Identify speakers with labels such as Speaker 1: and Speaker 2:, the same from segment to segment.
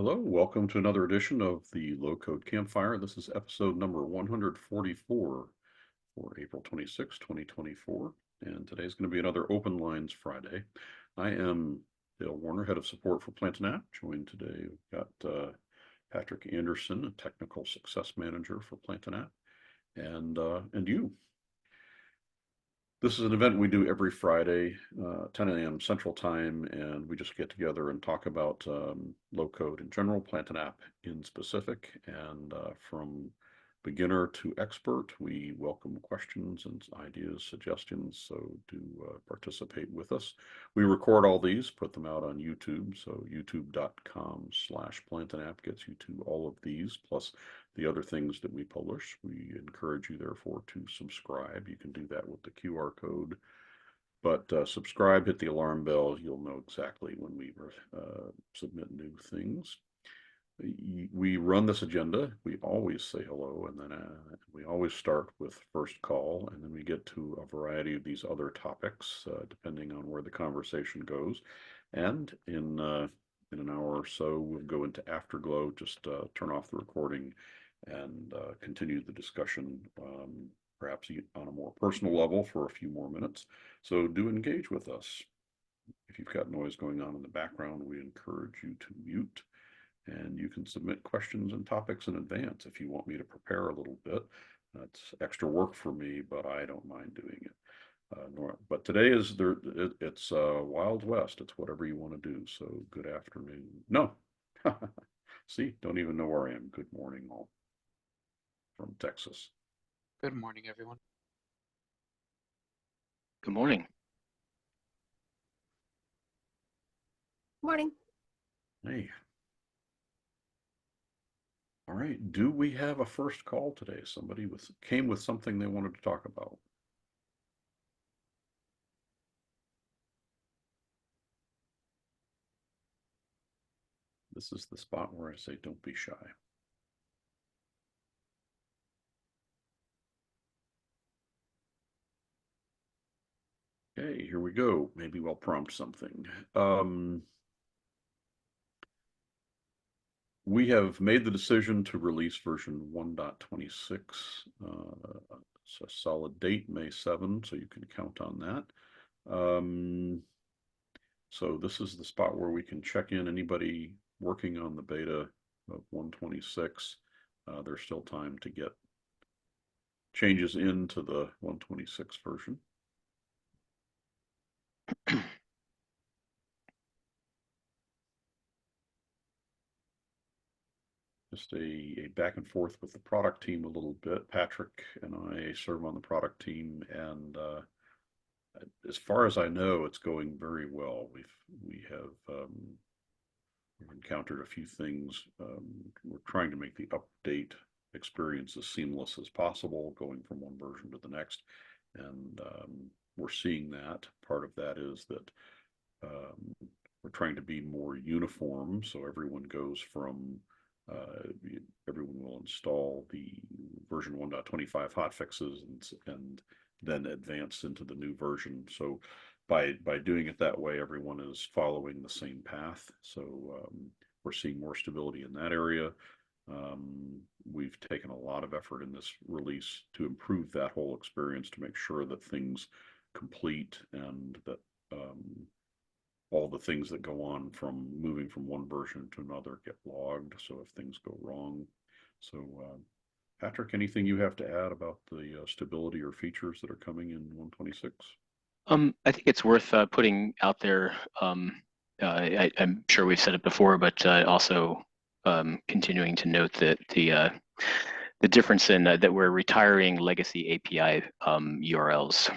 Speaker 1: Hello, welcome to another edition of the Low Code Campfire. This is episode number 144 for April 26, 2024. And today's going to be another Open Lines Friday. I am Dale Warner, Head of Support for Plant and App. Joined today, we've got Patrick Anderson, a Technical Success Manager for Plant and App, and you. This is an event we do every Friday, 10 a.m. Central Time, and we just get together and talk about low code in general, Plant and App in specific, and from beginner to expert, we welcome questions and ideas, suggestions, so do participate with us. We record all these, put them out on YouTube, so youtube.com/plantandapp gets you to all of these, plus the other things that we publish. We encourage you, therefore, to subscribe. You can do that with the QR code. But subscribe, hit the alarm bell. You'll know exactly when we submit new things. We run this agenda. We always say hello, and then we always start with first call, and then we get to a variety of these other topics, depending on where the conversation goes. And in an hour or so, we'll go into afterglow, just turn off the recording and continue the discussion, perhaps on a more personal level for a few more minutes. So do engage with us. If you've got noise going on in the background, we encourage you to mute. And you can submit questions and topics in advance if you want me to prepare a little bit. That's extra work for me, but I don't mind doing it. But today is there. It's Wild West. It's whatever you want to do. So good afternoon. No, see, don't even know where I am. Good morning, all from Texas.
Speaker 2: Good morning, everyone.
Speaker 3: Good morning.
Speaker 4: Morning.
Speaker 1: Hey. All right. Do we have a first call today? Somebody came with something they wanted to talk about. This is the spot where I say, don't be shy. Okay, here we go. Maybe we'll prompt something. We have made the decision to release version 1.26. It's a solid date, May 7, so you can count on that. So this is the spot where we can check in anybody working on the beta of 126. There's still time to get changes into the 126 version. Just a back and forth with the product team a little bit. Patrick and I serve on the product team, and as far as I know, it's going very well. We've encountered a few things. We're trying to make the update experience as seamless as possible, going from one version to the next, and we're seeing that. Part of that is that we're trying to be more uniform, so everyone goes from everyone will install the version 1.25 hotfixes and then advance into the new version. So by doing it that way, everyone is following the same path. So we're seeing more stability in that area. We've taken a lot of effort in this release to improve that whole experience, to make sure that things complete and that all the things that go on from moving from one version to another get logged, so if things go wrong. So Patrick, anything you have to add about the stability or features that are coming in 126?
Speaker 3: I think it's worth putting out there. I'm sure we've said it before, but also continuing to note that the difference in that we're retiring legacy API URLs.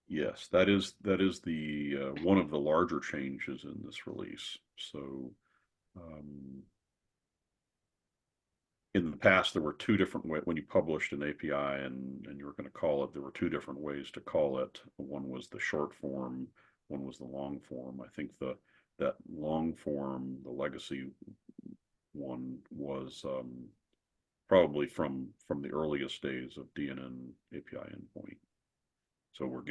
Speaker 1: Yes, that is the one of the larger changes in this release. So in the past, there were two different ways when you published an API and you were going to call it. There were two different ways to call it. One was the short form, one was the long form. I think that long form, the legacy one, was probably from the earliest days of DNN API endpoint. So we're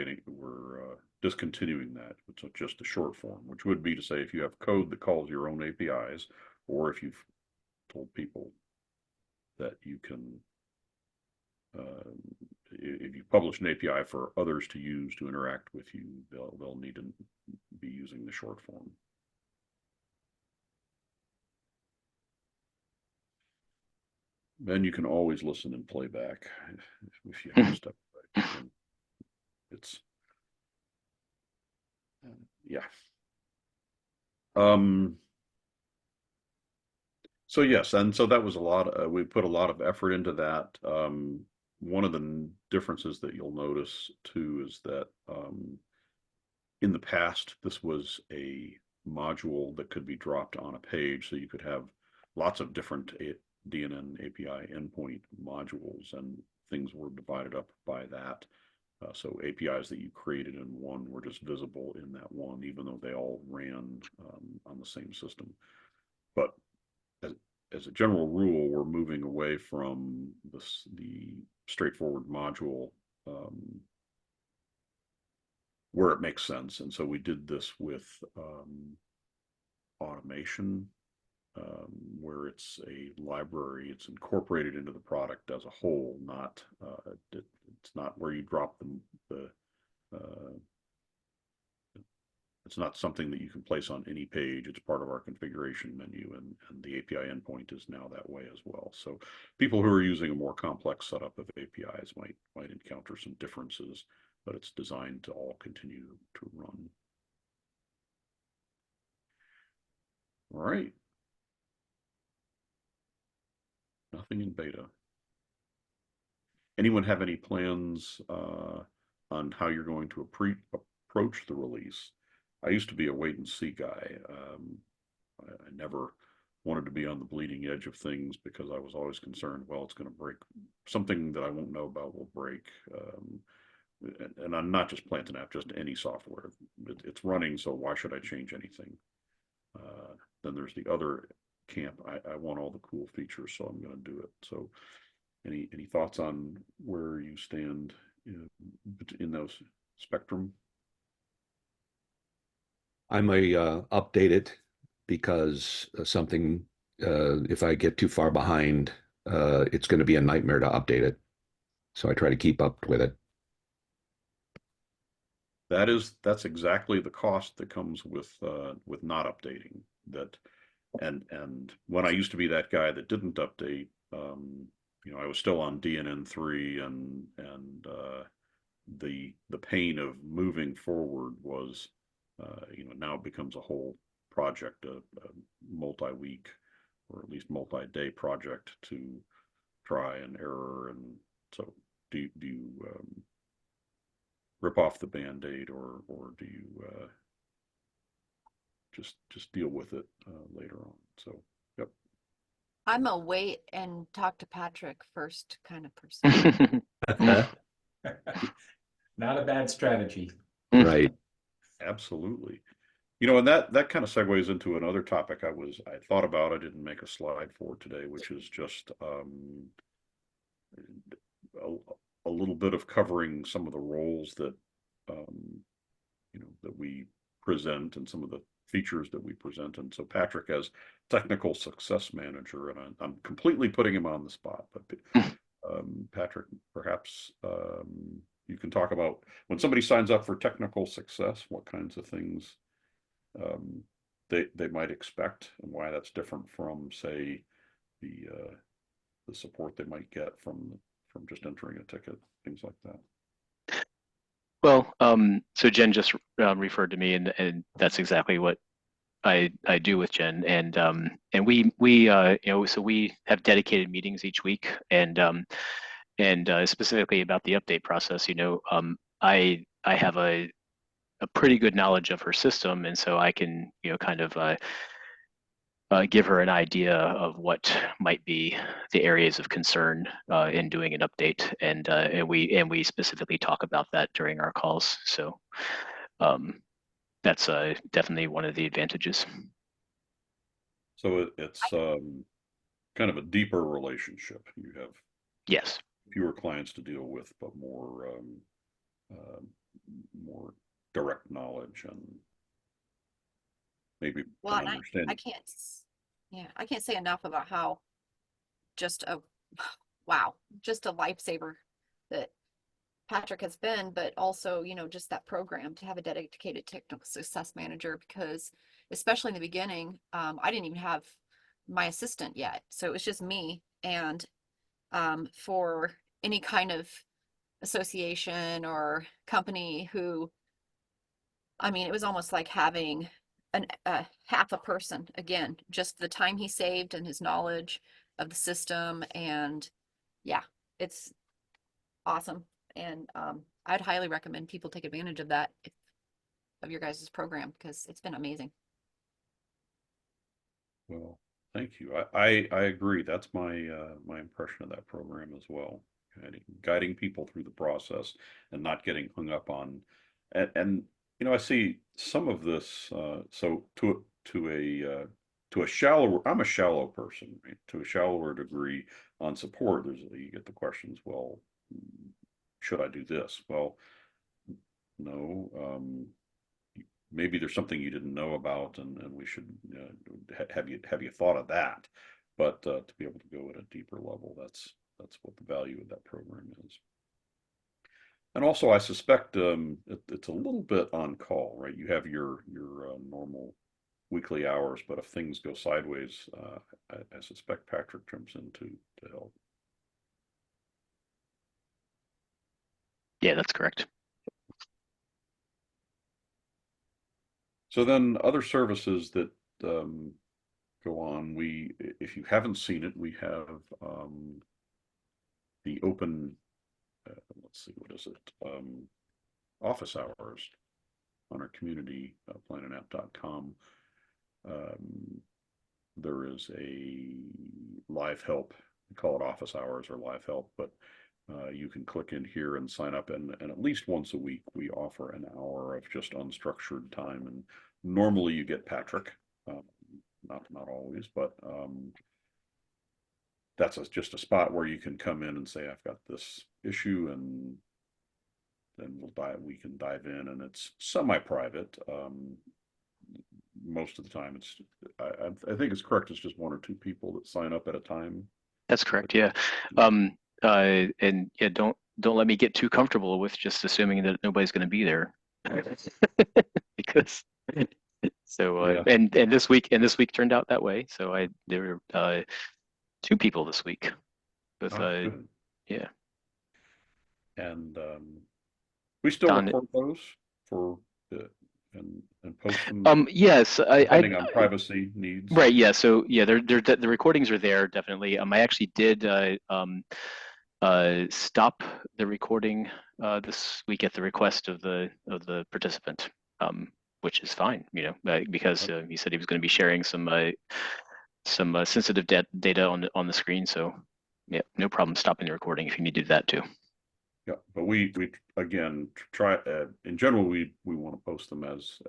Speaker 1: discontinuing that. It's just a short form, which would be to say if you have code that calls your own APIs, or if you've told people that you can, if you publish an API for others to use to interact with you, they'll need to be using the short form. Then you can always listen and play back if you have to step away. And it's yeah. So yes, and so that was a lot. We put a lot of effort into that. One of the differences that you'll notice too is that in the past, this was a module that could be dropped on a page, so you could have lots of different DNN API endpoint modules, and things were divided up by that. So APIs that you created in one were just visible in that one, even though they all ran on the same system. But as a general rule, we're moving away from the straightforward module where it makes sense. And so we did this with automation, where it's a library, it's incorporated into the product as a whole, not it's not where you drop the it's not something that you can place on any page. It's part of our configuration menu, and the API endpoint is now that way as well. So people who are using a more complex setup of APIs might encounter some differences, but it's designed to all continue to run. All right. Nothing in beta. Anyone have any plans on how you're going to approach the release? I used to be a wait and see guy. I never wanted to be on the bleeding edge of things because I was always concerned, well, it's going to break. Something that I won't know about will break. And I'm not just Plant an app, just any software. It's running, so why should I change anything? Then there's the other camp. I want all the cool features, so I'm going to do it. So any thoughts on where you stand in those spectrum?
Speaker 2: I may update it because something, if I get too far behind, it's going to be a nightmare to update it. So I try to keep up with it.
Speaker 1: That's exactly the cost that comes with not updating that. And when I used to be that guy that didn't update, I was still on DNN3, and the pain of moving forward was, now it becomes a whole project, a multi-week or at least multi-day project to try and error. And so do you rip off the Band-Aid, or do you just deal with it later on? So yep.
Speaker 4: I'm a wait and talk to Patrick first kind of person.
Speaker 5: Not a bad strategy.
Speaker 2: Right.
Speaker 1: Absolutely. And that kind of segues into another topic I thought about. I didn't make a slide for today, which is just a little bit of covering some of the roles that that we present, and some of the features that we present. And so Patrick, as technical success manager, and I'm completely putting him on the spot, but Patrick, perhaps you can talk about when somebody signs up for technical success, what kinds of things they might expect, and why that's different from, say, the support they might get from just entering a ticket, things like that.
Speaker 3: Well, so Jen just referred to me, and that's exactly what I do with Jen, and we so we have dedicated meetings each week, and specifically about the update process. I have a pretty good knowledge of her system, and so I can kind of give her an idea of what might be the areas of concern in doing an update, and we specifically talk about that during our calls. So that's definitely one of the advantages.
Speaker 1: So it's kind of a deeper relationship. You have
Speaker 3: Yes.
Speaker 1: fewer clients to deal with, but more direct knowledge and maybe
Speaker 4: Well,
Speaker 1: an
Speaker 4: and
Speaker 1: understanding.
Speaker 4: I can't say enough about how just a, wow, just a lifesaver that Patrick has been, but also, just that program to have a dedicated technical success manager, because especially in the beginning, I didn't even have my assistant yet. So it was just me. And for any kind of association or company who, I mean, it was almost like having half a person again, just the time he saved and his knowledge of the system. And yeah, it's awesome. And I'd highly recommend people take advantage of that, of your guys' program, because it's been amazing.
Speaker 1: Well, thank you. I agree. That's my my impression of that program as well. Guiding people through the process and not getting hung up on, and I see some of this. So to a shallower, I'm a shallow person, right? To a shallower degree on support, you get the questions. Well, should I do this? Well, no. Maybe there's something you didn't know about, and we should have you thought of that. But to be able to go at a deeper level, that's what the value of that program is. And also, I suspect it's a little bit on call, right? You have your normal weekly hours, but if things go sideways, I suspect Patrick jumps in to help.
Speaker 3: Yeah, that's correct.
Speaker 1: So then other services that go on, if you haven't seen it, we have the open, let's see, what is it? Office hours on our community, planetapp.com. There is a live help, we call it office hours or live help, but you can click in here and sign up, and at least once a week we offer an hour of just unstructured time, and normally you get Patrick, not always, but that's just a spot where you can come in and say, I've got this issue, and then we can dive in, and it's semi-private. Most of the time I think it's correct, it's just one or two people that sign up at a time.
Speaker 3: That's correct. Yeah. And yeah, don't let me get too comfortable with just assuming that nobody's going to be there, because so
Speaker 1: Yeah.
Speaker 3: and this week turned out that way. So there were two people this week with
Speaker 1: Good.
Speaker 3: yeah.
Speaker 1: And we still
Speaker 3: Don,
Speaker 1: record those for and post them
Speaker 3: yes,
Speaker 1: depending on privacy needs.
Speaker 3: right. Yeah. So yeah, the recordings are there definitely. I actually did stop the recording this week at the request of the participant, which is fine, because he said he was going to be sharing some sensitive data on the screen. So yeah, no problem stopping the recording if you need to do that too.
Speaker 1: Yeah, but we again try in general we want to post them as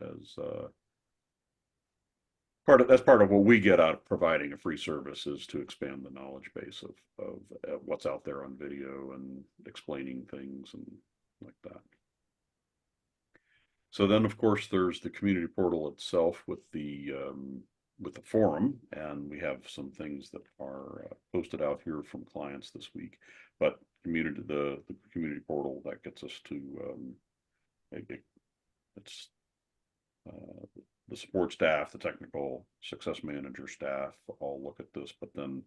Speaker 1: part of what we get out of providing a free service, is to expand the knowledge base of what's out there on video and explaining things and like that. So then, of course, there's the community portal itself with the forum, and we have some things that are posted out here from clients this week. But the community portal, that gets us to it's the support staff, the technical success manager staff all look at this, but then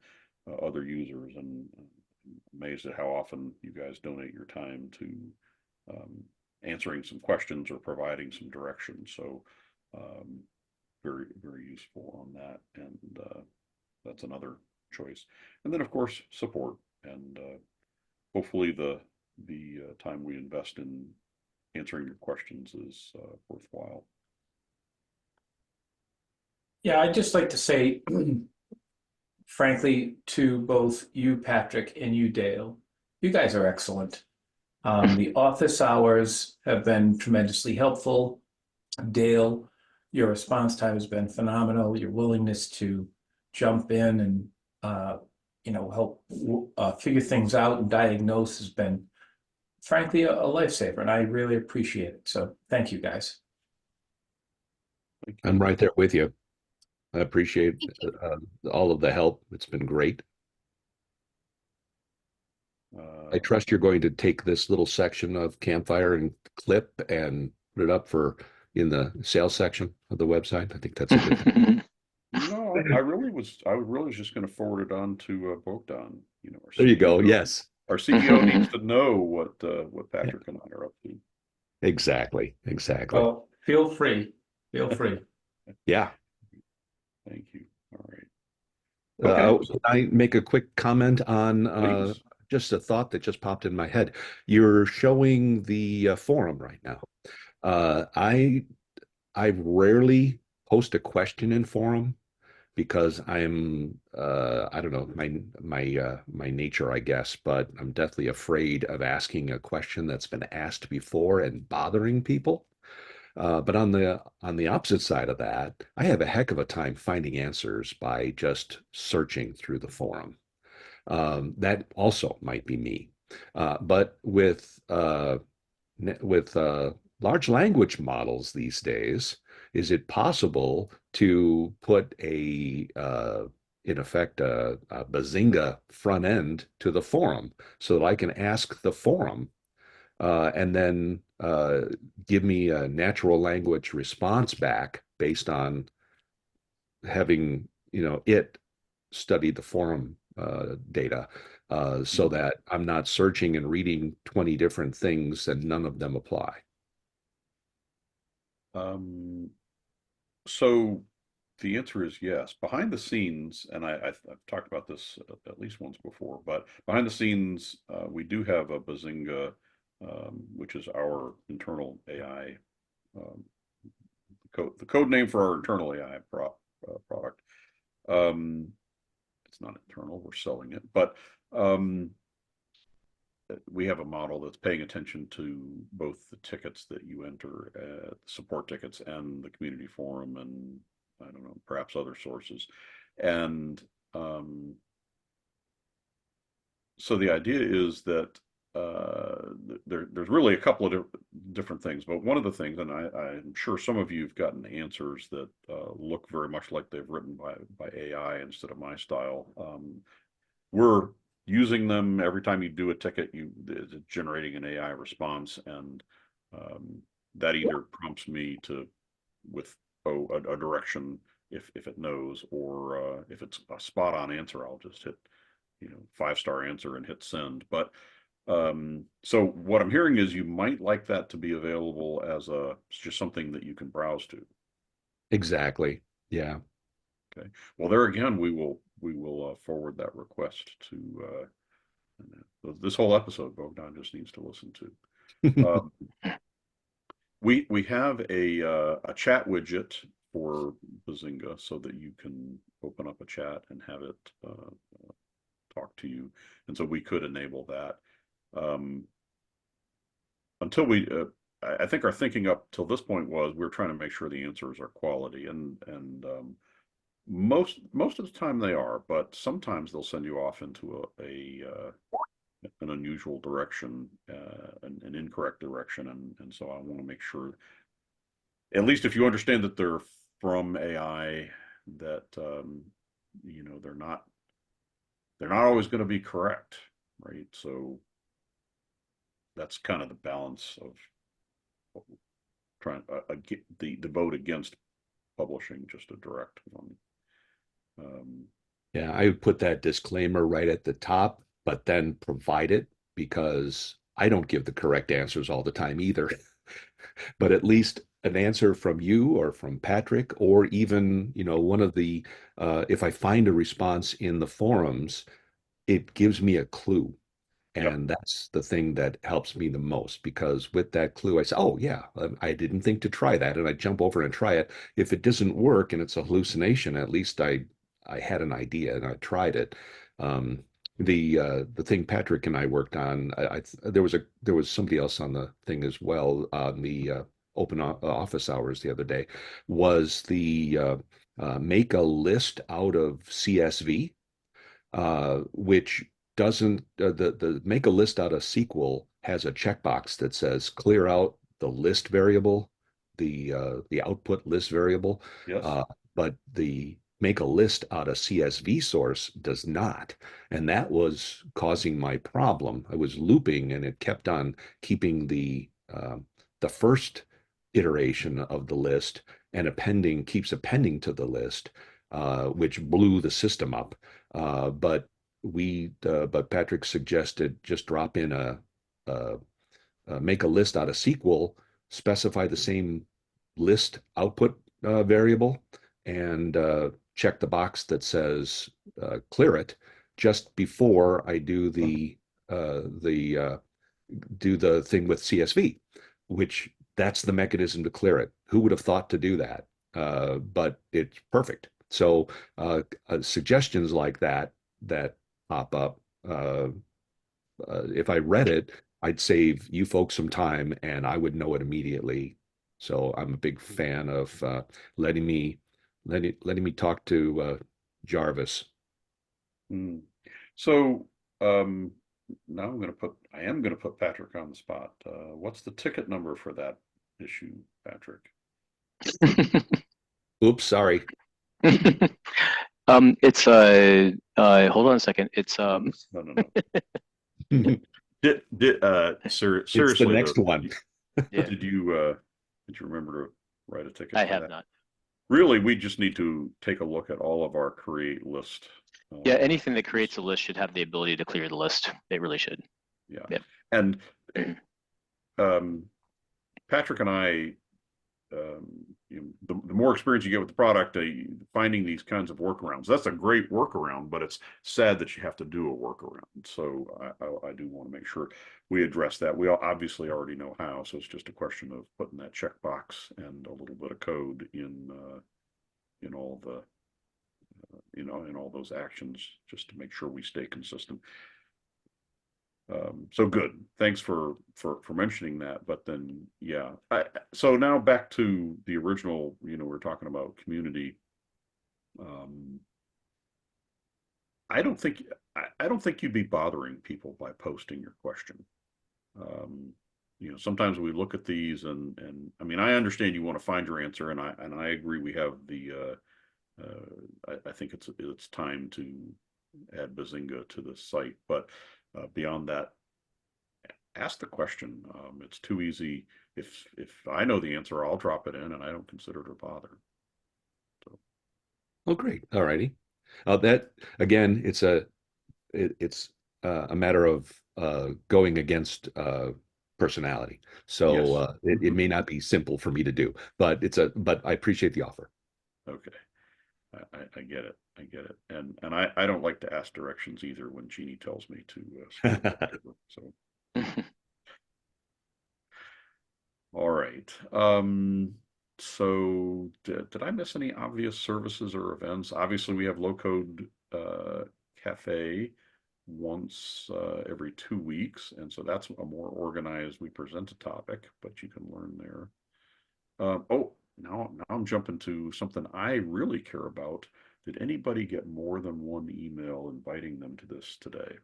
Speaker 1: other users, and I'm amazed at how often you guys donate your time to answering some questions or providing some direction. So very, very useful on that, and that's another choice. And then, of course, support, and hopefully the time we invest in answering your questions is worthwhile.
Speaker 5: Yeah, I'd just like to say, frankly, to both you, Patrick, and you, Dale, you guys are excellent. The office hours have been tremendously helpful. Dale, your response time has been phenomenal. Your willingness to jump in and help figure things out and diagnose has been frankly a lifesaver, and I really appreciate it. So thank you guys.
Speaker 1: Thank
Speaker 2: I'm
Speaker 1: you.
Speaker 2: right there with you. I appreciate
Speaker 4: Thank you.
Speaker 2: all of the help. It's been great. I
Speaker 1: Uh,
Speaker 2: trust you're going to take this little section of Campfire and clip and put it up for in the sales section of the website. I think that's a good thing.
Speaker 1: no, I really was just going to forward it on to Bogdan. You know, our
Speaker 2: There you go.
Speaker 1: CTO.
Speaker 2: Yes,
Speaker 1: Our CTO needs to know what
Speaker 2: yeah,
Speaker 1: Patrick and I are up to.
Speaker 2: exactly. Exactly.
Speaker 5: Well, feel free. Feel free.
Speaker 2: Yeah.
Speaker 1: Thank you. All right. Okay,
Speaker 2: Can I make a quick comment on
Speaker 1: please.
Speaker 2: just a thought that just popped in my head? You're showing the forum right now. Uh, I I rarely post a question in forum because I'm I don't know my nature, I guess, but I'm deathly afraid of asking a question that's been asked before and bothering people. But on the opposite side of that, I have a heck of a time finding answers by just searching through the forum. That also might be me. But with large language models these days, is it possible to put in effect, a Bazinga front end to the forum so that I can ask the forum and then give me a natural language response back based on having, it study the forum data so
Speaker 1: Mhm.
Speaker 2: that I'm not searching and reading 20 different things and none of them apply.
Speaker 1: Um, so the answer is yes. Behind the scenes, and I've talked about this at least once before, but behind the scenes, we do have a Bazinga, which is our internal AI, um, the code name for our internal AI product. Um, it's not internal, we're selling it, but um, we have a model that's paying attention to both the tickets that you enter, support tickets, and the community forum, and I don't know, perhaps other sources. And um, so the idea is that there's really a couple of different things, but one of the things, and I'm sure some of you have gotten answers that look very much like they've written by AI instead of my style. We're using them every time you do a ticket, it's generating an AI response, and um, that either prompts me to with a direction if it knows, or if it's a spot on answer, I'll just hit 5-star answer and hit send. But so what I'm hearing is you might like that to be available as just something that you can browse to.
Speaker 2: Exactly. Yeah.
Speaker 1: Okay. Well, there again, we will forward that request to this whole episode. Bogdan just needs to listen to. We have a chat widget for Bazinga so that you can open up a chat and have it talk to you, and so we could enable that. Um, until we, I think our thinking up till this point was we're trying to make sure the answers are quality, and most of the time they are, but sometimes they'll send you off into an unusual direction, an incorrect direction, and so I want to make sure, at least if you understand that they're from AI, that they're not always going to be correct, right? So that's kind of the balance of trying the vote against publishing just a direct one.
Speaker 2: Yeah, I would put that disclaimer right at the top, but then provide it because I don't give the correct answers all the time either. But at least an answer from you or from Patrick, or even, one of the, if I find a response in the forums, it gives me a clue.
Speaker 1: Yep.
Speaker 2: And that's the thing that helps me the most because with that clue, I say, oh, yeah, I didn't think to try that. And I jump over and try it. If it doesn't work and it's a hallucination, at least I had an idea and I tried it. Um, the thing Patrick and I worked on, there was somebody else on the thing as well on the open office hours the other day, was the make a list out of CSV, which doesn't the make a list out of SQL has a checkbox that says clear out the list variable, the output list variable,
Speaker 1: Yes.
Speaker 2: but the make a list out of CSV source does not. And that was causing my problem. I was looping and it kept on keeping the first iteration of the list and keeps appending to the list, which blew the system up. But Patrick suggested just drop in a make a list out of SQL, specify the same list output variable, and check the box that says clear it just before I do the thing with CSV, which that's the mechanism to clear it. Who would have thought to do that? But it's perfect. So suggestions like that pop up. If I read it, I'd save you folks some time and I would know it immediately. So I'm a big fan of letting me talk to Jarvis.
Speaker 1: Mm. So now I am going to put Patrick on the spot. What's the ticket number for that issue, Patrick?
Speaker 2: Oops, sorry.
Speaker 3: It's hold on a second. It's
Speaker 1: No.
Speaker 2: It's
Speaker 1: Seriously
Speaker 2: the next
Speaker 1: though,
Speaker 2: one.
Speaker 3: Yeah.
Speaker 1: did you remember to write a ticket
Speaker 3: I
Speaker 1: for
Speaker 3: have
Speaker 1: that?
Speaker 3: not.
Speaker 1: Really, we just need to take a look at all of our create list.
Speaker 3: Yeah, anything that creates a list should have the ability to clear the list. It really should.
Speaker 1: Yeah.
Speaker 3: Yep.
Speaker 1: And Patrick and I, the more experience you get with the product, finding these kinds of workarounds, that's a great workaround, but it's sad that you have to do a workaround. So I do want to make sure we address that. We obviously already know how, so it's just a question of putting that checkbox and a little bit of code in all the in all those actions, just to make sure we stay consistent. So good. Thanks for mentioning that. But then, yeah. So now back to the original. We're talking about community. I don't think you'd be bothering people by posting your question. Sometimes we look at these and I mean, I understand you want to find your answer, and I agree. We have the. I think it's time to add Bazinga to the site, but beyond that, ask the question. It's too easy. If I know the answer, I'll drop it in, and I don't consider it a bother. So.
Speaker 2: Oh, great. All righty. That again, it's a matter of going against personality. So
Speaker 1: Yes.
Speaker 2: it may not be simple for me to do, but I appreciate the offer.
Speaker 1: Okay. I get it. I get it. And I don't like to ask directions either when Jeannie tells me to. So. All right. So did I miss any obvious services or events? Obviously, we have Low Code Cafe once every 2 weeks, and so that's a more organized. We present a topic, but you can learn there. Now I'm jumping to something I really care about. Did anybody get more than one email inviting them to this today?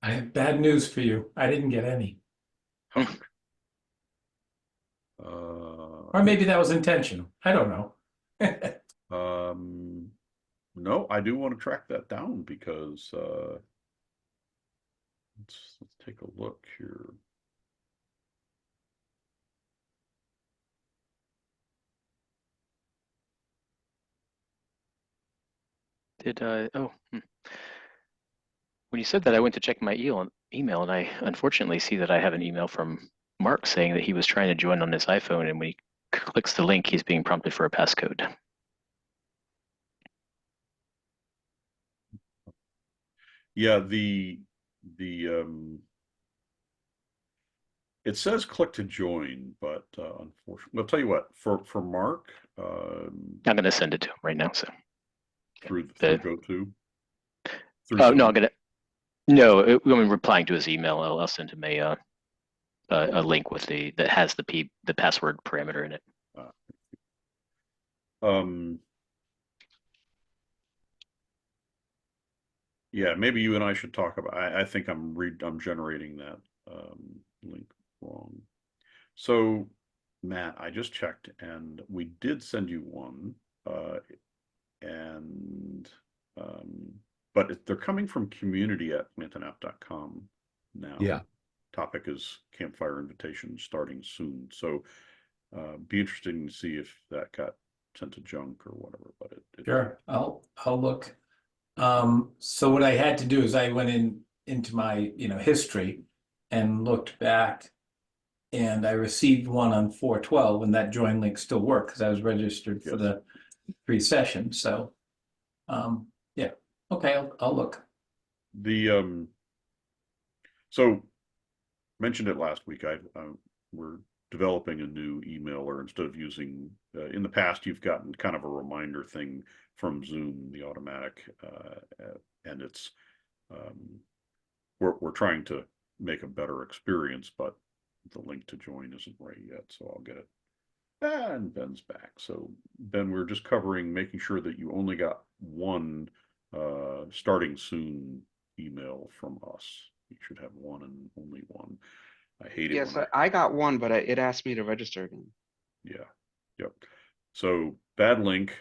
Speaker 5: I have bad news for you. I didn't get any. Or maybe that was intentional. I don't know.
Speaker 1: No, I do want to track that down because let's take a look here.
Speaker 3: When you said that, I went to check my email, and I unfortunately see that I have an email from Mark saying that he was trying to join on his iPhone, and when he clicks the link, he's being prompted for a passcode.
Speaker 1: Yeah, it says click to join, but unfortunately, I'll tell you what, for Mark,
Speaker 3: I'm going to send it to him right now. So
Speaker 1: through GoTo.
Speaker 3: No, when replying to his email, I'll send him a link with that has the password parameter in it.
Speaker 1: Yeah, maybe you and I should talk about. I think I'm generating that link wrong. So, Matt, I just checked, and we did send you one, and but they're coming from community@plantonapp.com now.
Speaker 2: Yeah.
Speaker 1: Topic is campfire invitation starting soon. So, be interesting to see if that got sent to junk or whatever. But it
Speaker 5: Sure, I'll look. So what I had to do is I went into my history and looked back, and I received one on 4/12, and that join link still worked because I was registered for
Speaker 1: Yes.
Speaker 5: the pre-session. So yeah, okay, I'll look.
Speaker 1: The so mentioned it last week. We're developing a new emailer instead of using. In the past, you've gotten kind of a reminder thing from Zoom, the automatic, and it's we're trying to make a better experience, but the link to join isn't right yet, so I'll get it. And Ben's back. So Ben, we're just covering making sure that you only got one starting soon email from us. You should have one and only one. I hate it
Speaker 6: Yes,
Speaker 1: when
Speaker 6: I got one, but it asked me to register again.
Speaker 1: yeah, yep. So bad link.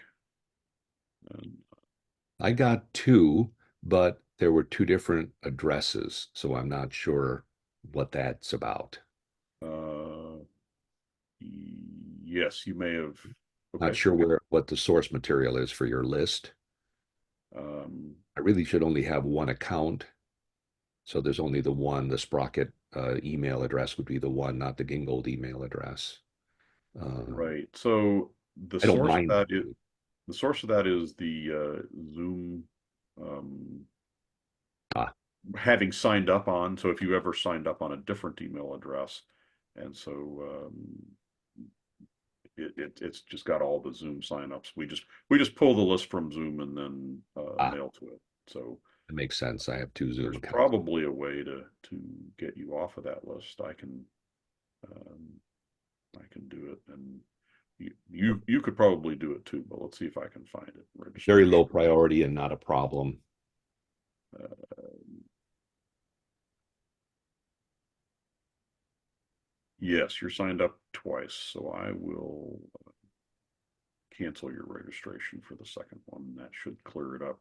Speaker 1: And,
Speaker 2: I got two, but there were two different addresses, so I'm not sure what that's about.
Speaker 1: yes, you may have. Okay.
Speaker 2: Not sure what the source material is for your list. I really should only have one account. So there's only the one, the Sprocket email address would be the one, not the Gingold email address.
Speaker 1: Right. So the
Speaker 2: I don't
Speaker 1: source of
Speaker 2: mind.
Speaker 1: that is the source of that is the Zoom having signed up on. So if you ever signed up on a different email address, and so it's just got all the Zoom signups. We just pull the list from Zoom and then mail to it. So
Speaker 2: it makes sense. I have two Zoom
Speaker 1: there's
Speaker 2: accounts.
Speaker 1: probably a way to get you off of that list. I can do it, and you could probably do it too. But let's see if I can find it.
Speaker 2: Very low priority and not a problem.
Speaker 1: Yes, you're signed up twice, so I will cancel your registration for the second one. That should clear it up.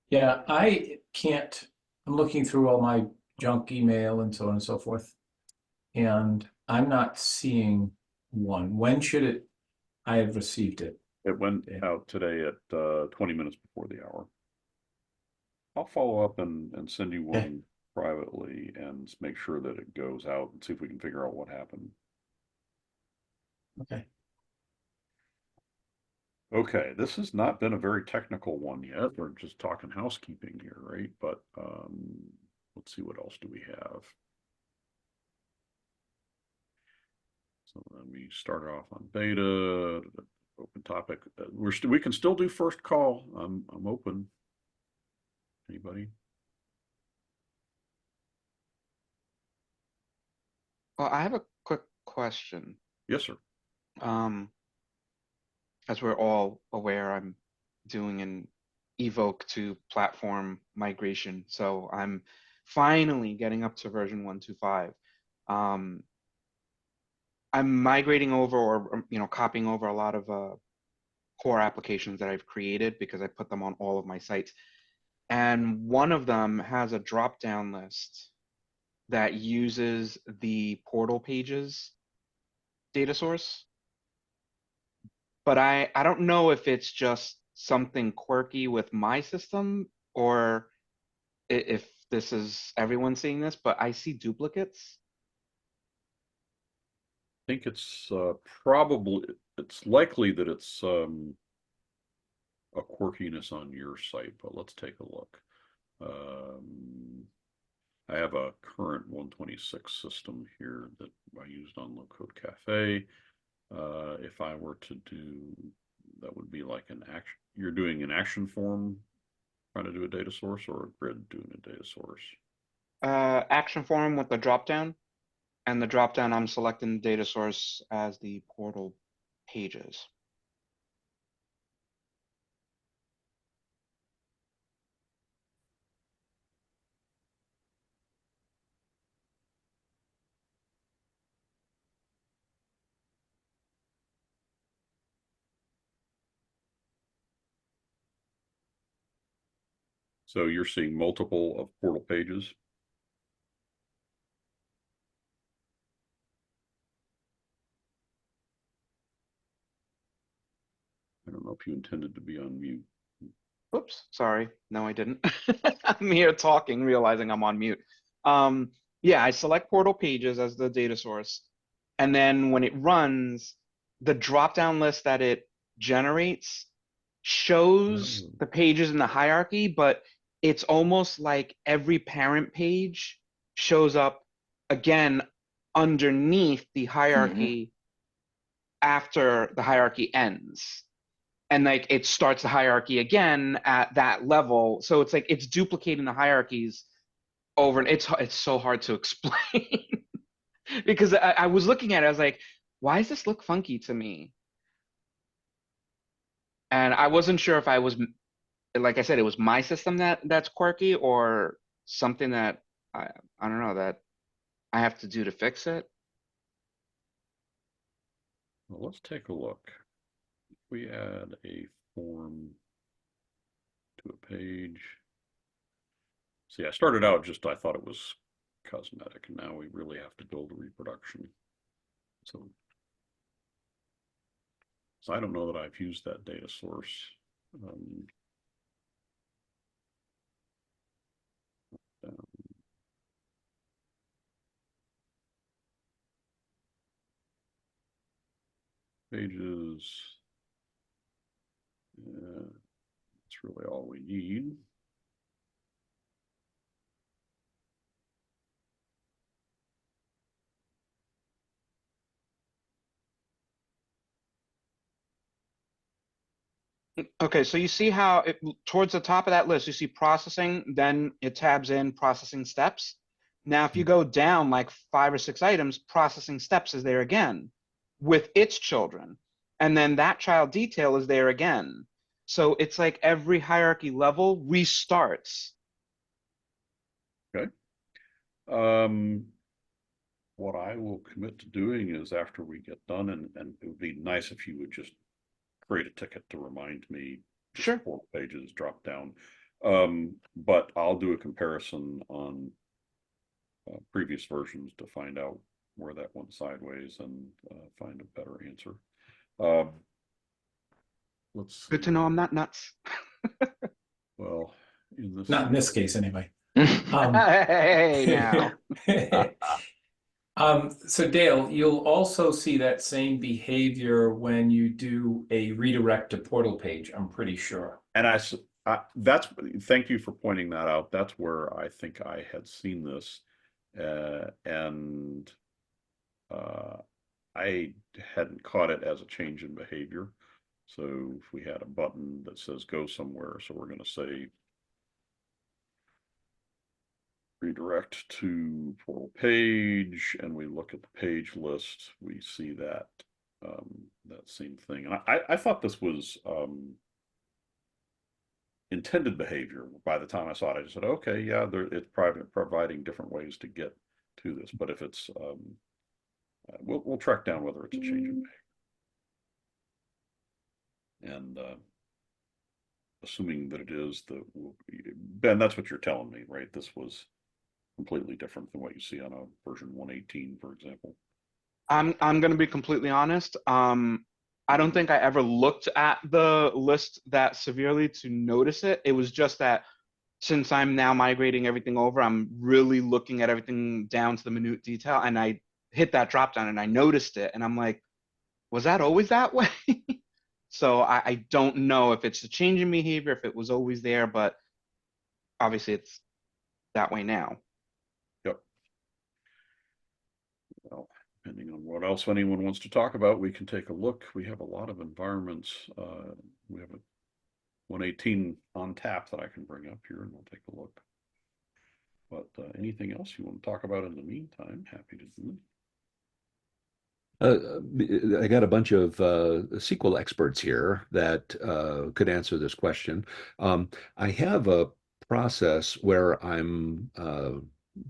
Speaker 5: Yeah, I can't. I'm looking through all my junk email and so on and so forth, and I'm not seeing one. When should I have received it?
Speaker 1: It went out today at 20 minutes before the hour. I'll follow up and send you one privately and make sure that it goes out and see if we can figure out what happened.
Speaker 5: Okay.
Speaker 1: Okay, this has not been a very technical one yet. We're just talking housekeeping here, right? But let's see, what else do we have? So then we started off on beta, open topic. We can still do first call. I'm open. Anybody?
Speaker 6: Well, I have a quick question.
Speaker 1: Yes, sir.
Speaker 6: As we're all aware, I'm doing an evoke to platform migration. So I'm finally getting up to version 1.2.5. I'm migrating over or copying over a lot of core applications that I've created because I put them on all of my sites. And one of them has a drop-down list that uses the portal pages data source. But I don't know if it's just something quirky with my system or if this is everyone seeing this, but I see duplicates.
Speaker 1: I think it's it's likely that it's a quirkiness on your site, but let's take a look. I have a current 126 system here that I used on Low Code Cafe. If I were to do, that would be like an action. You're doing an action form, trying to do a data source, or a grid doing a data source.
Speaker 6: Action form with the dropdown, and the dropdown I'm selecting the data source as the portal pages.
Speaker 1: So you're seeing multiple of portal pages. I don't know if you intended to be on mute.
Speaker 6: Oops, sorry. No, I didn't. I'm here talking, realizing I'm on mute. Yeah, I select portal pages as the data source. And then when it runs, the drop-down list that it generates shows
Speaker 1: Oh.
Speaker 6: the pages in the hierarchy, but it's almost like every parent page shows up again underneath the hierarchy after the hierarchy ends. And like it starts the hierarchy again at that level. So it's like it's duplicating the hierarchies over, and it's so hard to explain because I was looking at it, I was like, why does this look funky to me? And I wasn't sure if I was, like I said, it was my system that's quirky or something that I don't know that I have to do to fix it.
Speaker 1: Well, let's take a look. If we add a form to a page. See, I started out just, I thought it was cosmetic, and now we really have to build a reproduction. So I don't know that I've used that data source. Pages. That's really all we need.
Speaker 6: Okay, so you see how towards the top of that list, you see processing, then it tabs in processing steps. Now, if you go down like 5 or 6 items, processing steps is there again with its children. And then that child detail is there again. So it's like every hierarchy level restarts.
Speaker 1: Okay. What I will commit to doing is after we get done, and it would be nice if you would just create a ticket to remind me.
Speaker 6: Sure.
Speaker 1: Portal pages drop down. But I'll do a comparison on previous versions to find out where that went sideways and find a better answer. Let's see.
Speaker 6: Good to know I'm not nuts.
Speaker 1: Well, in this
Speaker 5: Not in this case, anyway.
Speaker 6: Hey, now.
Speaker 5: So Dale, you'll also see that same behavior when you do a redirect to portal page, I'm pretty sure.
Speaker 1: And that's, thank you for pointing that out. That's where I think I had seen this. And I hadn't caught it as a change in behavior. So if we had a button that says go somewhere, so we're going to say redirect to portal page, and we look at the page list, we see that that same thing. And I thought this was intended behavior. By the time I saw it, I just said, okay, yeah, it's providing different ways to get to this. But if it's we'll track down whether it's a change in behavior. And assuming that it is, Ben, that's what you're telling me, right? This was completely different than what you see on a version 118, for example.
Speaker 6: I'm going to be completely honest. I don't think I ever looked at the list that severely to notice it. It was just that since I'm now migrating everything over, I'm really looking at everything down to the minute detail, and I hit that drop down and I noticed it, and I'm like, was that always that way? So I don't know if it's a change in behavior, if it was always there, but obviously it's that way now.
Speaker 1: Yep. Well, depending on what else anyone wants to talk about, we can take a look. We have a lot of environments. We have a 118 on tap that I can bring up here, and we'll take a look. But anything else you want to talk about in the meantime, happy to do it.
Speaker 2: I got a bunch of SQL experts here that could answer this question. I have a process where I'm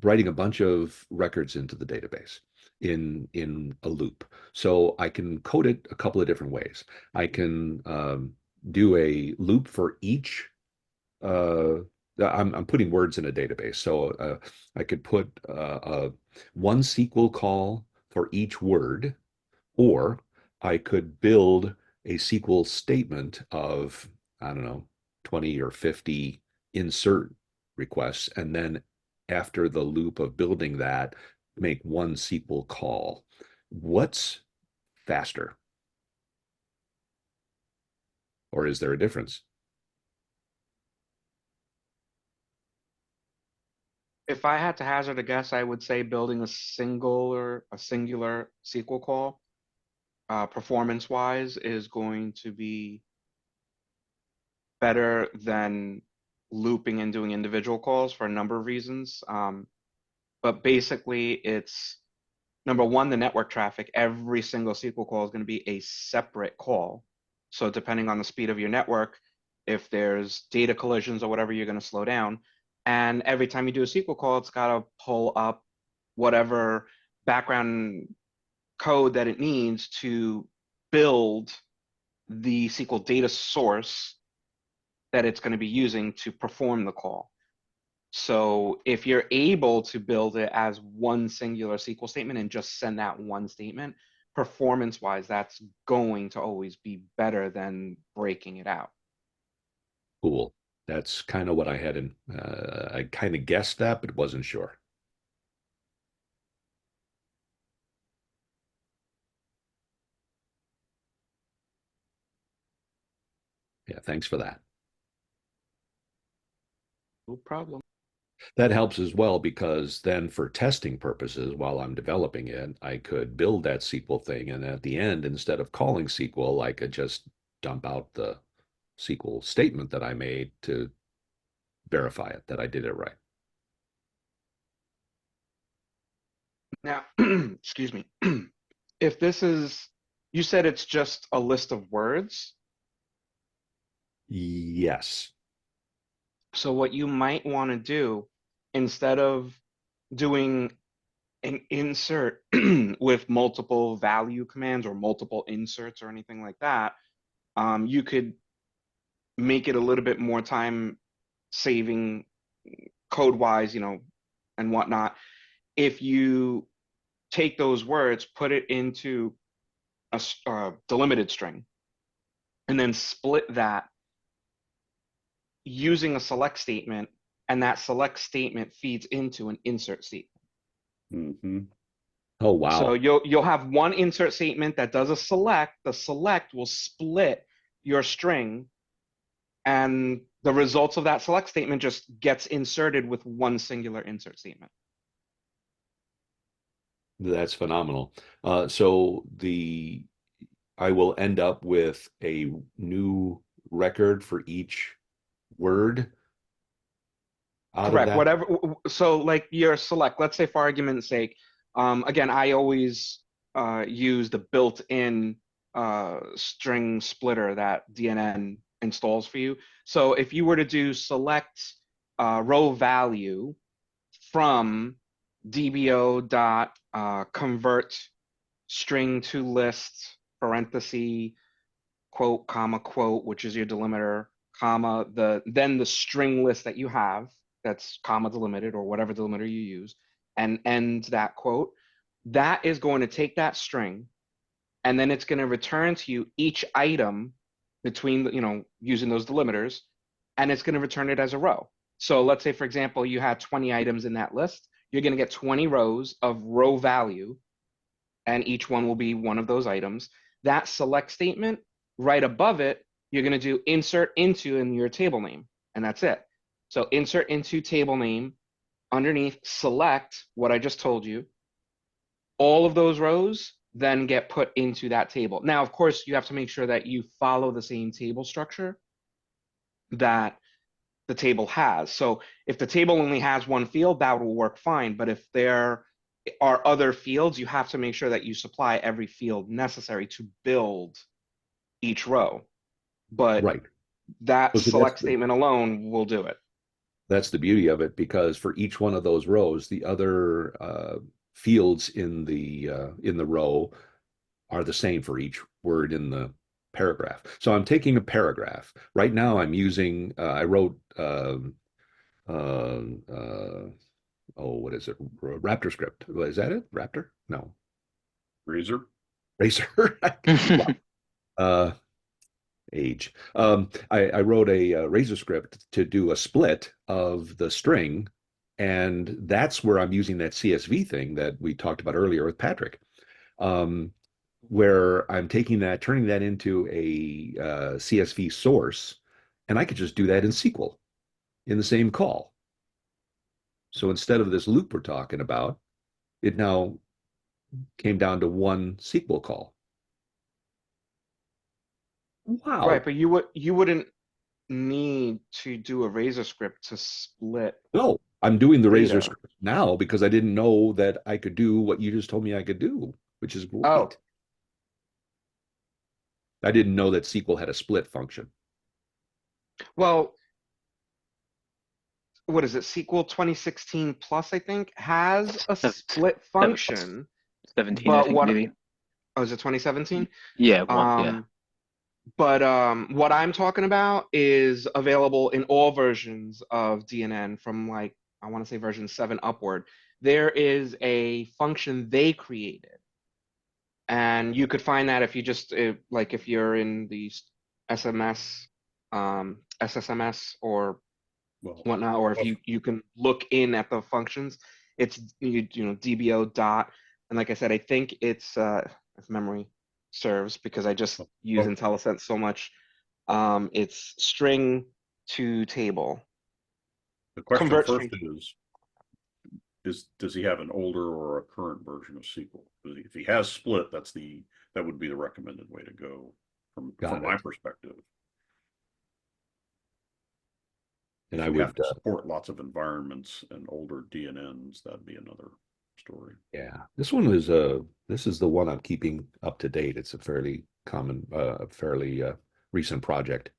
Speaker 2: writing a bunch of records into the database in a loop. So I can code it a couple of different ways. I can do a loop for each I'm putting words in a database. So I could put one SQL call for each word, or I could build a SQL statement of, I don't know, 20 or 50 insert requests, and then after the loop of building that, make one SQL call. What's faster? Or is there a difference?
Speaker 6: If I had to hazard a guess, I would say building a singular SQL call, performance-wise, is going to be better than looping and doing individual calls for a number of reasons. But basically, it's number one, the network traffic. Every single SQL call is going to be a separate call. So depending on the speed of your network, if there's data collisions or whatever, you're going to slow down. And every time you do a SQL call, it's got to pull up whatever background code that it needs to build the SQL data source that it's going to be using to perform the call. So if you're able to build it as one singular SQL statement and just send that one statement, performance-wise, that's going to always be better than breaking it out.
Speaker 2: Cool. That's kind of what I had in, I kind of guessed that, but wasn't sure. Yeah, thanks for that.
Speaker 6: No problem.
Speaker 2: That helps as well, because then for testing purposes, while I'm developing it, I could build that SQL thing. And at the end, instead of calling SQL, I could just dump out the SQL statement that I made to verify it, that I did it right.
Speaker 6: Now, excuse me. If this is, you said it's just a list of words.
Speaker 2: Yes.
Speaker 6: So what you might want to do, instead of doing an insert with multiple value commands or multiple inserts or anything like that, you could make it a little bit more time saving code wise, and whatnot. If you take those words, put it into a delimited string, and then split that using a select statement, and that select statement feeds into an insert statement.
Speaker 1: Mm-hmm.
Speaker 2: Oh, wow.
Speaker 6: So you'll have one insert statement that does a select. The select will split your string, and the results of that select statement just gets inserted with one singular insert statement.
Speaker 2: That's phenomenal. So I will end up with a new record for each word out of
Speaker 6: Correct.
Speaker 2: that.
Speaker 6: Whatever. So like your select, let's say for argument's sake, again, I always use the built-in string splitter that DNN installs for you. So if you were to do select row value from dbo dot convert string to list parenthesis quote comma quote, which is your delimiter, comma then the string list that you have that's comma delimited or whatever delimiter you use, and end that quote. That is going to take that string, and then it's going to return to you each item between using those delimiters, and it's going to return it as a row. So let's say, for example, you had 20 items in that list. You're going to get 20 rows of row value, and each one will be one of those items. That select statement, right above it, you're going to do insert into in your table name, and that's it. So insert into table name, underneath select what I just told you. All of those rows then get put into that table. Now, of course, you have to make sure that you follow the same table structure that the table has. So if the table only has one field, that will work fine. But if there are other fields, you have to make sure that you supply every field necessary to build each row. But
Speaker 2: Right.
Speaker 6: that
Speaker 2: So
Speaker 6: select statement alone will do it.
Speaker 2: that's the beauty of it, because for each one of those rows, the other fields in the row are the same for each word in the paragraph. So I'm taking a paragraph. Right now I'm using, I wrote uh, uh, oh, what is it? Raptor script. Is that it? Raptor? No.
Speaker 1: Razor.
Speaker 2: Racer. Wow. Uh, age. I wrote a Razor script to do a split of the string, and that's where I'm using that CSV thing that we talked about earlier with Patrick, where I'm taking that, turning that into a CSV source, and I could just do that in SQL in the same call. So instead of this loop we're talking about, it now came down to one SQL call. Wow.
Speaker 6: Right, but you wouldn't need to do a Razor script to split
Speaker 2: No, I'm doing the Razor
Speaker 6: data.
Speaker 2: script now because I didn't know that I could do what you just told me I could do, which is
Speaker 6: Oh,
Speaker 2: great. I didn't know that SQL had a split function.
Speaker 6: well, what is it? SQL 2016 plus, I think, has a split function,
Speaker 3: 17, I
Speaker 6: but
Speaker 3: think,
Speaker 6: what,
Speaker 3: maybe.
Speaker 6: oh, is it 2017?
Speaker 3: Yeah, one, yeah.
Speaker 6: But what I'm talking about is available in all versions of DNN from, like, I want to say version 7 upward. There is a function they created, and you could find that if you just like if you're in the SMS, SSMS or
Speaker 1: Well,
Speaker 6: whatnot, or if you can look in at the functions, it's DBO dot, and like I said, I think it's if memory serves, because I just use
Speaker 1: well,
Speaker 6: IntelliSense so much. It's string to table.
Speaker 1: the question
Speaker 6: Convert
Speaker 1: first
Speaker 6: string.
Speaker 1: does he have an older or a current version of SQL? If he has split, that would be the recommended way to go from
Speaker 2: Got
Speaker 1: my
Speaker 2: it.
Speaker 1: perspective.
Speaker 2: And
Speaker 1: If
Speaker 2: I
Speaker 1: you have
Speaker 2: would,
Speaker 1: to support lots of environments and older DNNs, that'd be another story.
Speaker 2: yeah, this is the one I'm keeping up to date. It's a fairly common, fairly recent project.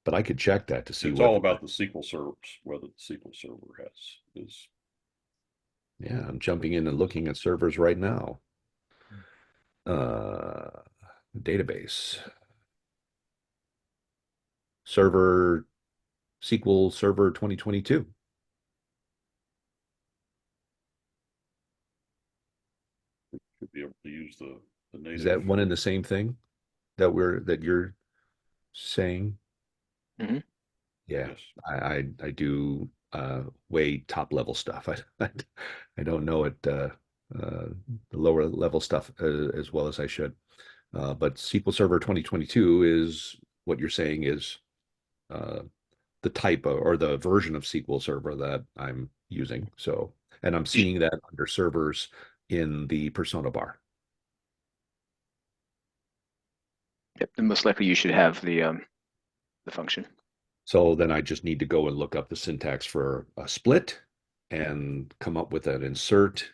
Speaker 2: But I could check that to see
Speaker 1: It's
Speaker 2: what,
Speaker 1: all about the SQL servers, whether the SQL server is.
Speaker 2: yeah, I'm jumping in and looking at servers right now. Uh, database. Server SQL Server 2022.
Speaker 1: Should be able to use the native.
Speaker 2: Is that one and the same thing that you're saying?
Speaker 3: Mhm.
Speaker 2: Yeah,
Speaker 1: Yes.
Speaker 2: I do way top level stuff. I don't know it the lower level stuff as well as I should. But SQL Server 2022 is what you're saying is uh, the type of, or the version of SQL Server that I'm using. So, and I'm seeing that under servers in the persona bar.
Speaker 3: Yep, then most likely you should have the function.
Speaker 2: So then I just need to go and look up the syntax for a split and come up with an insert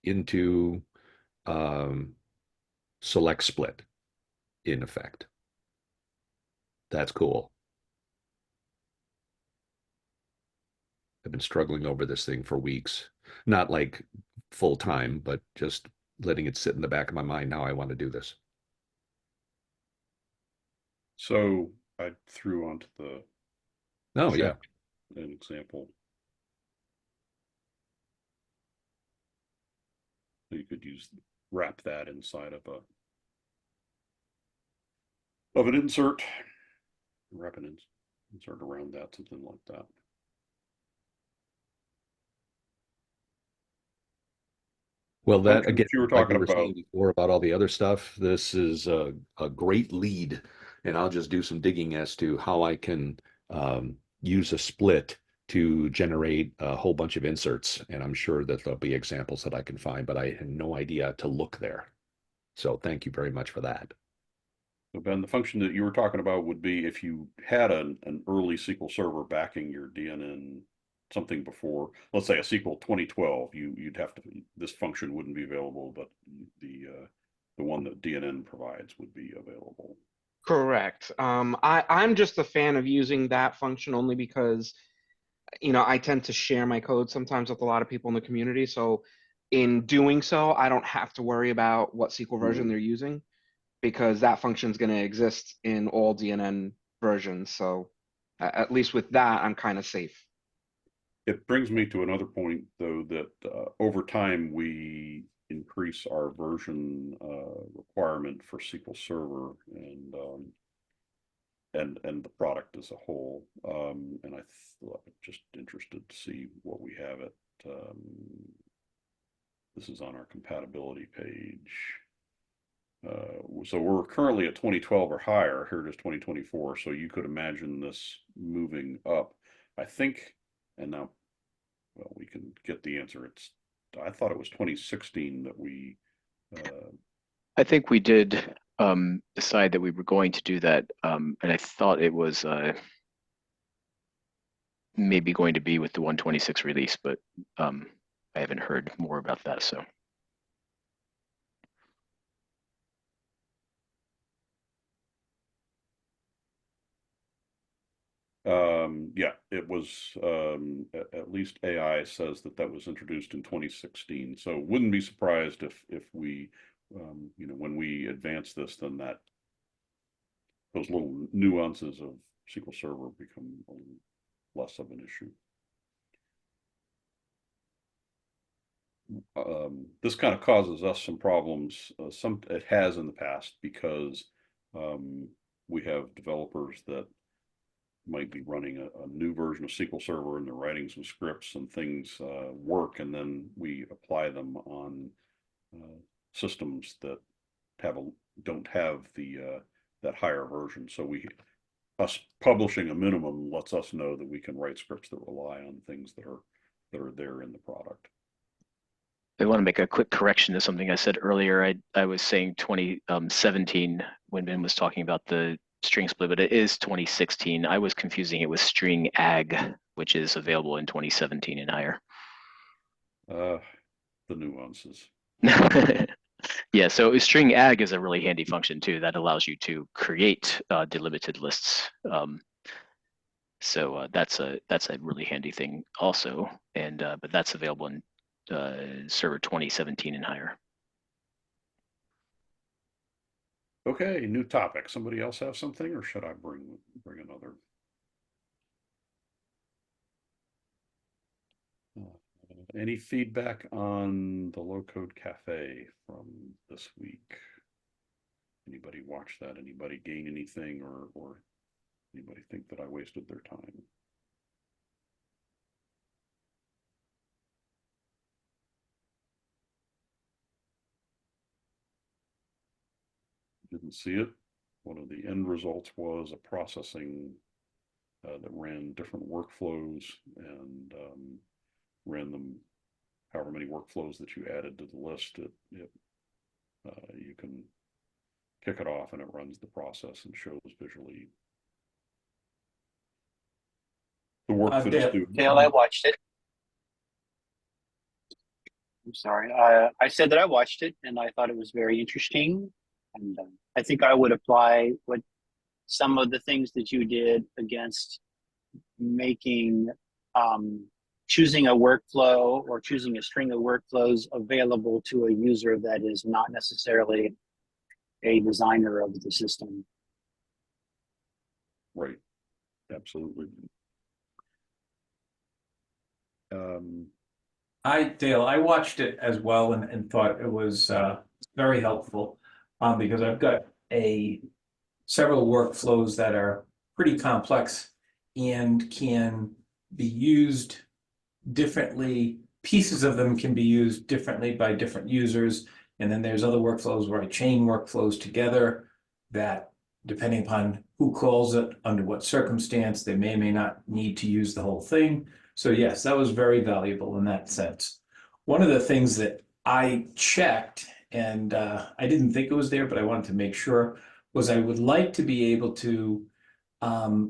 Speaker 2: into select split in effect. That's cool. I've been struggling over this thing for weeks, not like full time, but just letting it sit in the back of my mind. Now I want to do this.
Speaker 1: So I threw onto the
Speaker 2: Oh, yeah.
Speaker 1: chat an example. So you could wrap that inside of an insert, wrap an insert around that, something like that.
Speaker 2: Well, that
Speaker 1: Functions
Speaker 2: again,
Speaker 1: you were
Speaker 2: like we
Speaker 1: talking
Speaker 2: were saying
Speaker 1: about.
Speaker 2: before about all the other stuff, this is a great lead. And I'll just do some digging as to how I can use a split to generate a whole bunch of inserts. And I'm sure that there'll be examples that I can find, but I had no idea to look there. So thank you very much for that.
Speaker 1: So Ben, the function that you were talking about would be if you had an early SQL server backing your DNN something before, let's say a SQL 2012, you'd have to, this function wouldn't be available, but the one that DNN provides would be available.
Speaker 6: Correct. I'm just a fan of using that function only because, I tend to share my code sometimes with a lot of people in the community. So in doing so, I don't have to worry about what SQL version they're using, because that function is going to exist in all DNN versions. So At least with that, I'm kind of safe.
Speaker 1: It brings me to another point, though, that over time we increase our version requirement for SQL Server and the product as a whole. And I'm just interested to see what we have it. This is on our compatibility page. So we're currently at 2012 or higher. Here it is 2024. So you could imagine this moving up. I think, and now, well, we can get the answer. I thought it was 2016 that we.
Speaker 3: I think we did decide that we were going to do that, and I thought it was maybe going to be with the 126 release, but I haven't heard more about that. So.
Speaker 1: Yeah, it was, at least AI says that was introduced in 2016. So wouldn't be surprised if we, when we advance this, then those little nuances of SQL Server become a little less of an issue. This kind of causes us some problems. It has in the past because we have developers that might be running a new version of SQL Server and they're writing some scripts and things work, and then we apply them on systems that don't have that higher version. So us publishing a minimum lets us know that we can write scripts that rely on things that are there in the product.
Speaker 3: I want to make a quick correction to something I said earlier. I was saying 2017 when Ben was talking about the string split, but it is 2016. I was confusing it with string ag, which is available in 2017 and higher.
Speaker 1: The nuances.
Speaker 3: Yeah, so string ag is a really handy function too that allows you to create delimited lists. So that's a really handy thing also, and but that's available in server 2017 and higher.
Speaker 1: Okay, new topic. Somebody else have something, or should I bring another? Any feedback on the Low Code Cafe from this week? Anybody watch that? Anybody gain anything, or anybody think that I wasted their time? Didn't see it. One of the end results was a processing that ran different workflows and ran them however many workflows that you added to the list. You can kick it off and it runs the process and shows visually the work that it's doing.
Speaker 7: Dale, I watched it. I'm sorry. I said that I watched it and I thought it was very interesting. And I think I would apply some of the things that you did against making choosing a workflow or choosing a string of workflows available to a user that is not necessarily a designer of the system.
Speaker 1: Right. Absolutely.
Speaker 5: Dale, I watched it as well and thought it was very helpful because I've got several workflows that are pretty complex and can be used differently. Pieces of them can be used differently by different users. And then there's other workflows where I chain workflows together that, depending upon who calls it, under what circumstance, they may or may not need to use the whole thing. So yes, that was very valuable in that sense. One of the things that I checked, and I didn't think it was there, but I wanted to make sure, was I would like to be able to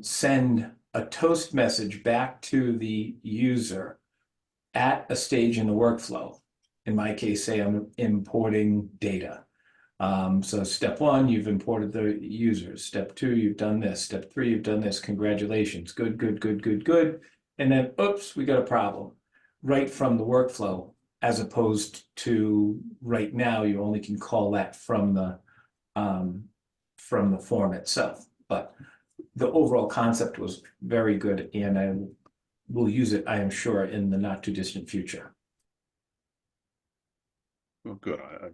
Speaker 5: send a toast message back to the user at a stage in the workflow. In my case, say I'm importing data. So step 1, you've imported the users. Step 2, you've done this. Step 3, you've done this. Congratulations. Good, good, good, good, good. And then, oops, we got a problem right from the workflow, as opposed to right now, you only can call that from the form itself. But the overall concept was very good, and I will use it, I am sure, in the not too distant future.
Speaker 1: Well, good. I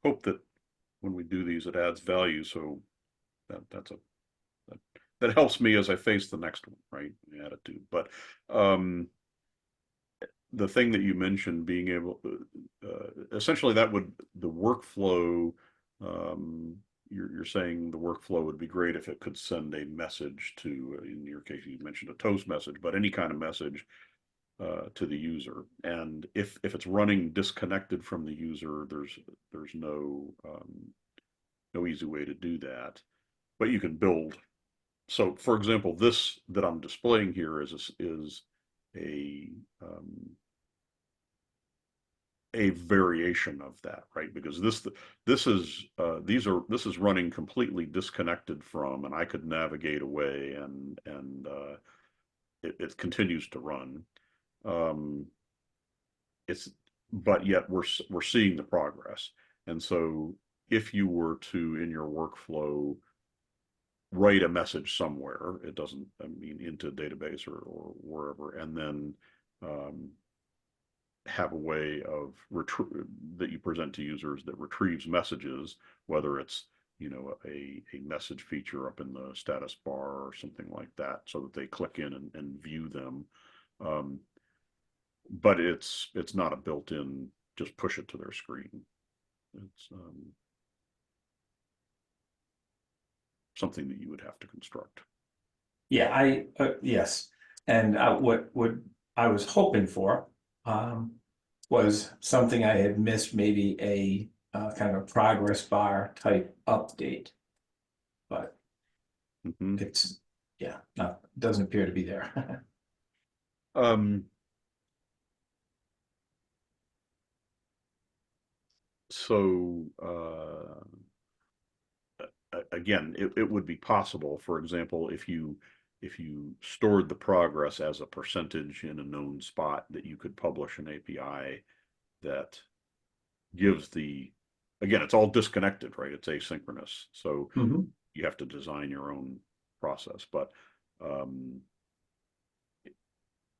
Speaker 1: hope that when we do these, it adds value. So that that helps me as I face the next one, right? The attitude. But the thing that you mentioned, being able, essentially, that would the workflow. You're saying the workflow would be great if it could send a message to, in your case, you mentioned a toast message, but any kind of message to the user. And if it's running disconnected from the user, there's no easy way to do that. But you can build. So, for example, this that I'm displaying here is a variation of that, right? Because this is running completely disconnected from, and I could navigate away, and it continues to run. It's but yet we're seeing the progress, and so if you were to in your workflow write a message somewhere, it doesn't, I mean, into a database or wherever, and then have a way of that you present to users that retrieves messages, whether it's a message feature up in the status bar or something like that, so that they click in and view them. But it's not a built-in just push it to their screen. It's something that you would have to construct.
Speaker 5: Yeah, yes, and what I was hoping for was something I had missed, maybe a kind of a progress bar type update, but it's doesn't appear to be there.
Speaker 1: So again, it would be possible, for example, if you stored the progress as a percentage in a known spot, that you could publish an API that gives again, it's all disconnected, right? It's asynchronous. So you have to design your own process. But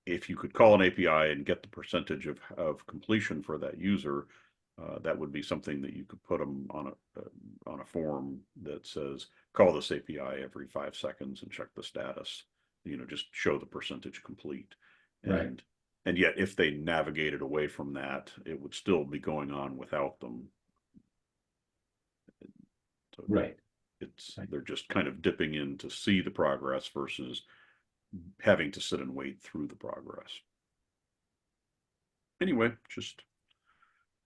Speaker 1: if you could call an API and get the percentage of completion for that user, that would be something that you could put them on a form that says, call this API every 5 seconds and check the status, just show the percentage complete.
Speaker 5: Right.
Speaker 1: And yet if they navigated away from that, it would still be going on without them. So
Speaker 5: right.
Speaker 1: They're just kind of dipping in to see the progress versus having to sit and wait through the progress. Anyway, just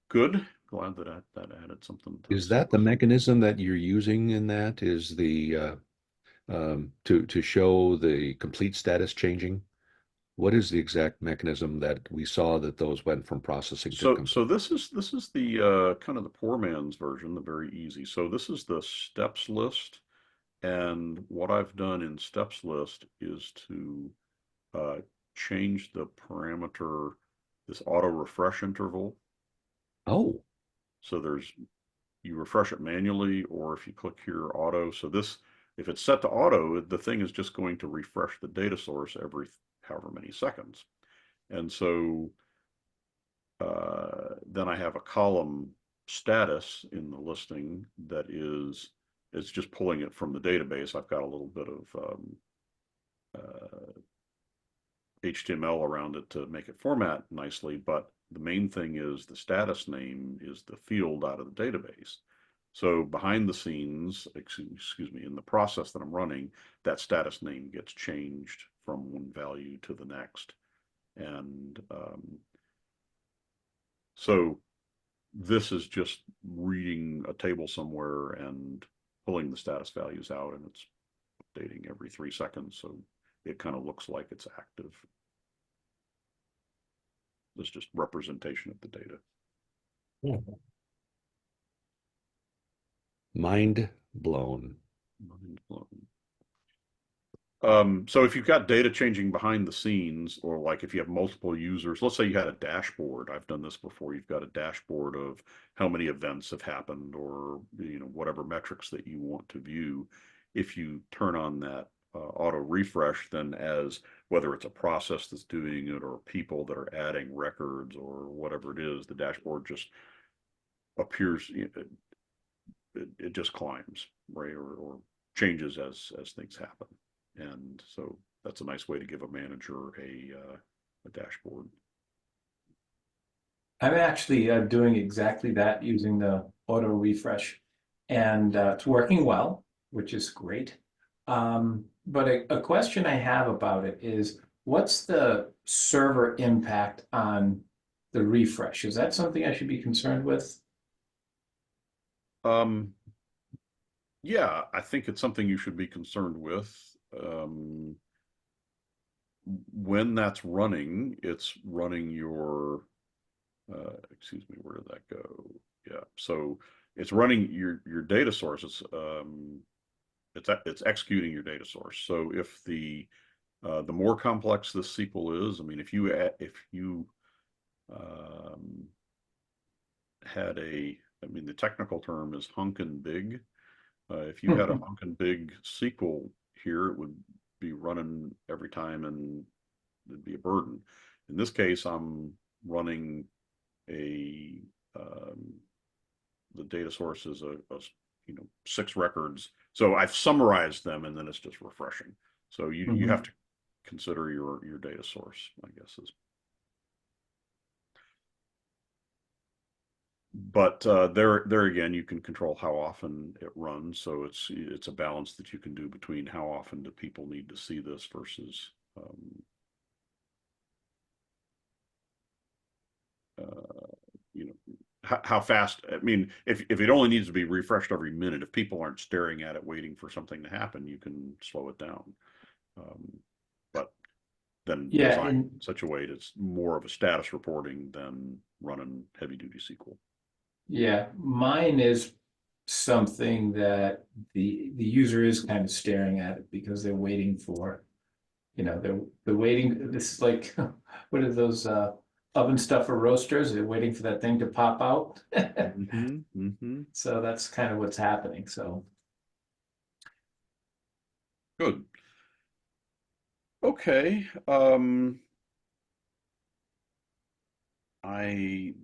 Speaker 1: good. Glad that added something.
Speaker 2: Is that the mechanism that you're using in that? Is the to show the complete status changing? What is the exact mechanism that we saw that those went from processing to complete?
Speaker 1: So this is the kind of the poor man's version, the very easy. So this is the steps list, and what I've done in steps list is to change the parameter, this auto refresh interval.
Speaker 2: Oh.
Speaker 1: So you refresh it manually, or if you click here, auto. So if it's set to auto, the thing is just going to refresh the data source every however many seconds. And so then I have a column status in the listing that it's just pulling it from the database. I've got a little bit of HTML around it to make it format nicely, but the main thing is the status name is the field out of the database. So behind the scenes, excuse me, in the process that I'm running, that status name gets changed from one value to the next. And so this is just reading a table somewhere and pulling the status values out, and it's updating every 3 seconds. So it kind of looks like it's active. It's just representation of the data.
Speaker 2: Mind blown.
Speaker 1: Mind blown. So if you've got data changing behind the scenes, or like if you have multiple users, let's say you had a dashboard. I've done this before. You've got a dashboard of how many events have happened, or whatever metrics that you want to view. if you turn on that auto refresh, then as whether it's a process that's doing it or people that are adding records or whatever it is, the dashboard just appears, it just climbs, right, or changes as things happen. And so that's a nice way to give a manager a dashboard.
Speaker 5: I'm actually doing exactly that using the auto refresh, and it's working well, which is great. But a question I have about it is, what's the server impact on the refresh? Is that something I should be concerned with?
Speaker 1: Yeah, I think it's something you should be concerned with. When that's running, it's running your, excuse me, where did that go? Yeah, so it's running your data source. It's executing your data source. So if the more complex this SQL is, I mean, if you had I mean, the technical term is hunkin' big. If you had a hunkin' big SQL here, it would be running every time and it'd be a burden. In this case, I'm running the data source is a 6 records. So I've summarized them and then it's just refreshing. So you have to consider your data source, I guess is. But there again, you can control how often it runs. So it's a balance that you can do between how often do people need to see this versus how fast. I mean, if it only needs to be refreshed every minute, if people aren't staring at it waiting for something to happen, you can slow it down. But then design in such a way it's more of a status reporting than running heavy duty SQL.
Speaker 5: Yeah, mine is something that the user is kind of staring at it because they're waiting for, they're waiting. This is like, what are those oven stuffer roasters? They're waiting for that thing to pop out. So that's kind of what's happening. So
Speaker 1: good. Okay.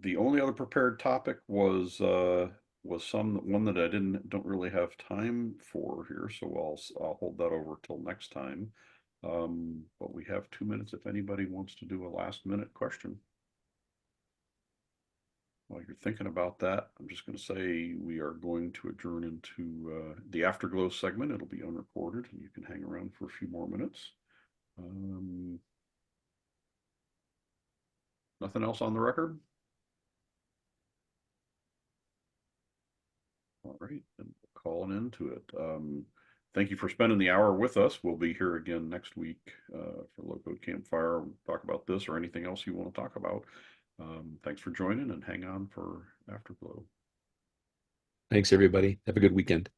Speaker 1: The only other prepared topic was one that I don't really have time for here, so I'll hold that over till next time. But we have 2 minutes if anybody wants to do a last minute question. While you're thinking about that, I'm just going to say we are going to adjourn into the Afterglow segment. It'll be unrecorded, and you can hang around for a few more minutes. Nothing else on the record? All right, and calling into it. Thank you for spending the hour with us. We'll be here again next week for Low Code Campfire. We'll talk about this or anything else you want to talk about. Thanks for joining and hang on for Afterglow.
Speaker 2: Thanks, everybody. Have a good weekend.